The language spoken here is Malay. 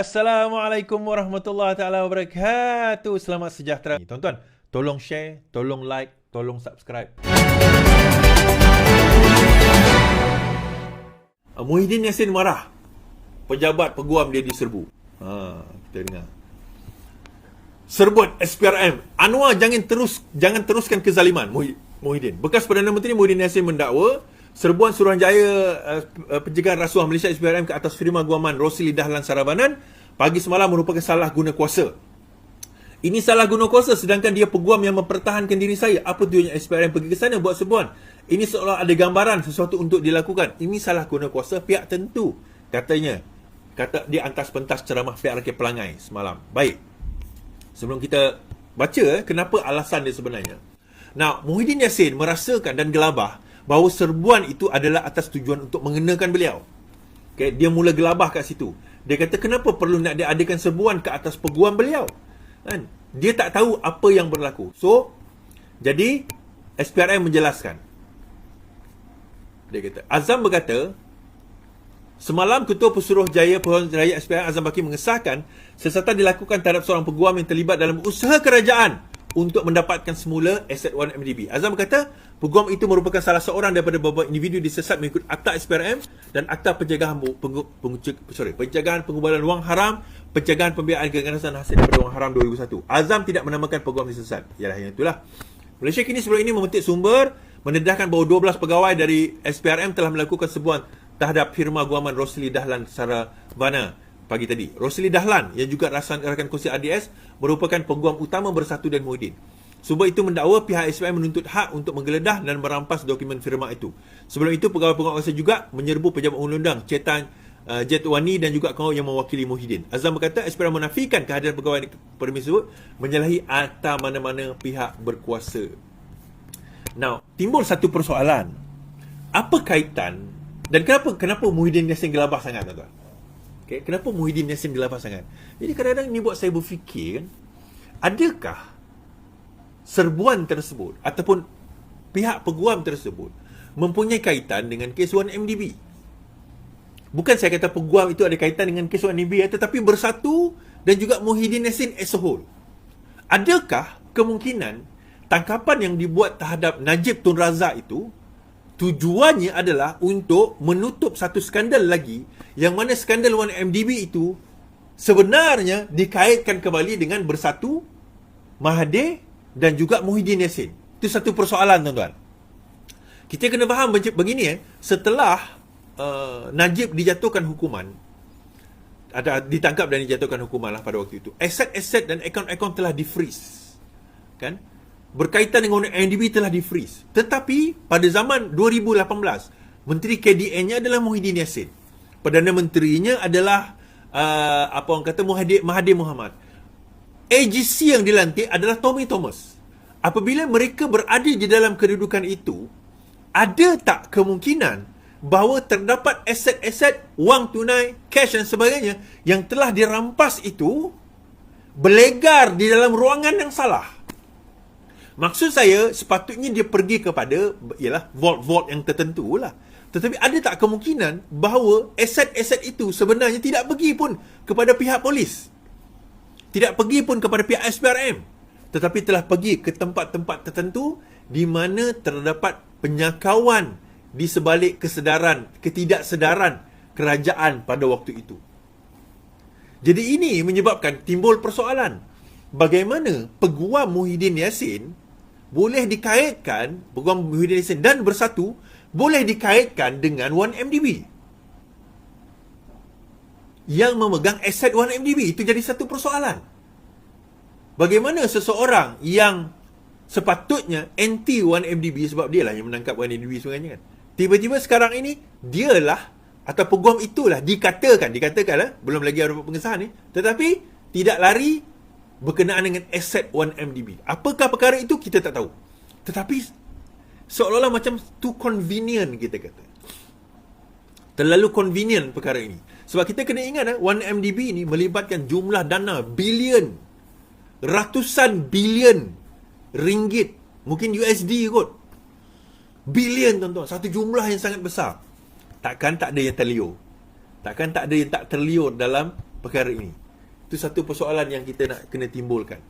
Assalamualaikum warahmatullahi taala wabarakatuh. Selamat sejahtera. Tuan-tuan, tolong share, tolong like, tolong subscribe. Muhyiddin Yassin marah. Pejabat peguam dia diserbu. Kita dengar. Serbut SPRM. Anwar jangan teruskan kezaliman. Muhyiddin. Bekas Perdana Menteri Muhyiddin Yassin mendakwa serbuan Suruhanjaya Pencegahan Rasuah Malaysia SPRM ke atas firma guaman Rosli Dahlan Sarabanan pagi semalam merupakan salah guna kuasa. Ini salah guna kuasa sedangkan dia peguam yang mempertahankan diri saya. Apa tujuannya SPRM pergi ke sana buat serbuan? Ini seolah ada gambaran sesuatu untuk dilakukan. Ini salah guna kuasa pihak tentu. Katanya. Kata dia antas pentas ceramah PRK Pelangai semalam. Baik. Sebelum kita baca kenapa alasan dia sebenarnya. Nah, Muhyiddin Yassin merasakan dan gelabah bahawa serbuan itu adalah atas tujuan untuk mengenakan beliau. Okay, dia mula gelabah kat situ. Dia kata kenapa perlu nak diadakan serbuan ke atas peguam beliau? Kan? Dia tak tahu apa yang berlaku. So, jadi SPRM menjelaskan. Dia kata, Azam berkata, semalam Ketua Pesuruhjaya Pesuruhjaya SPRM Azam Baki mengesahkan siasatan dilakukan terhadap seorang peguam yang terlibat dalam usaha kerajaan untuk mendapatkan semula aset 1MDB. Azam berkata, peguam itu merupakan salah seorang daripada beberapa individu disesat mengikut Akta SPRM dan Akta Pencegahan Pencegahan Pengumpulan Wang Haram, Pencegahan Pembiayaan Keganasan Hasil daripada Wang Haram 2001. Azam tidak menamakan peguam disesat. Yalah, yang itulah. Malaysia kini sebelum ini memetik sumber mendedahkan bahawa 12 pegawai dari SPRM telah melakukan serbuan terhadap firma guaman Rosli Dahlan Sarabanan pagi tadi. Rosli Dahlan yang juga rakan kongsi RDS merupakan peguam utama Bersatu dan Muhyiddin. Sumber itu mendakwa pihak SPM menuntut hak untuk menggeledah dan merampas dokumen firma itu. Sebelum itu, pegawai-pegawai kuasa juga menyerbu pejabat undang-undang Cetan Jetwani dan juga kawan yang mewakili Muhyiddin. Azam berkata SPM menafikan kehadiran pegawai permis tersebut menyalahi akta mana-mana pihak berkuasa. Now, timbul satu persoalan. Apa kaitan dan kenapa Muhyiddin Yassin gelabah sangat, tuan-tuan? Okay, kenapa Muhyiddin Yassin gelabah sangat? Jadi kadang-kadang ini buat saya berfikir, adakah serbuan tersebut ataupun pihak peguam tersebut mempunyai kaitan dengan kes 1MDB? Bukan saya kata peguam itu ada kaitan dengan kes 1MDB, tetapi Bersatu dan juga Muhyiddin Yassin as a whole. Adakah kemungkinan tangkapan yang dibuat terhadap Najib Tun Razak itu tujuannya adalah untuk menutup satu skandal lagi, yang mana skandal 1MDB itu sebenarnya dikaitkan kembali dengan Bersatu, Mahathir dan juga Muhyiddin Yassin. Itu satu persoalan, tuan-tuan. Kita kena faham begini, setelah Najib dijatuhkan hukuman, ditangkap dan dijatuhkan hukuman lah pada waktu itu, aset-aset dan akaun-akaun telah di-freeze. Kan? Berkaitan dengan NDB telah di-freeze. Tetapi pada zaman 2018, Menteri KDN-nya adalah Muhyiddin Yassin. Perdana Menterinya adalah Mahathir Mohamad. AGC yang dilantik adalah Tommy Thomas. Apabila mereka berada di dalam kedudukan itu, ada tak kemungkinan bahawa terdapat aset-aset, wang tunai, cash dan sebagainya yang telah dirampas itu berlegar di dalam ruangan yang salah? Maksud saya, sepatutnya dia pergi kepada vault-vault yang tertentu lah. Tetapi ada tak kemungkinan bahawa aset-aset itu sebenarnya tidak pergi pun kepada pihak polis, tidak pergi pun kepada pihak SPRM, tetapi telah pergi ke tempat-tempat tertentu di mana terdapat penyakauan di sebalik ketidaksedaran kerajaan pada waktu itu. Jadi ini menyebabkan timbul persoalan. Bagaimana peguam Muhyiddin Yassin boleh dikaitkan, peguam Muhyiddin Yassin dan Bersatu boleh dikaitkan dengan 1MDB yang memegang aset 1MDB? Itu jadi satu persoalan. Bagaimana seseorang yang sepatutnya anti 1MDB, sebab dia lah yang menangkap 1MDB sebenarnya kan, tiba-tiba sekarang ini dialah atau peguam itulah dikatakan lah, belum lagi ada pengesahan ni, tetapi tidak lari berkenaan dengan aset 1MDB. Apakah perkara itu kita tak tahu. Tetapi seolah-olah macam too convenient, kita kata. Terlalu convenient perkara ini. Sebab kita kena ingat 1MDB ni melibatkan jumlah dana bilion, ratusan bilion ringgit, mungkin USD kot. Bilion, tuan-tuan. Satu jumlah yang sangat besar. Takkan tak ada yang terliur. Takkan tak ada yang tak terliur dalam perkara ini. Itu satu persoalan yang kita nak kena timbulkan.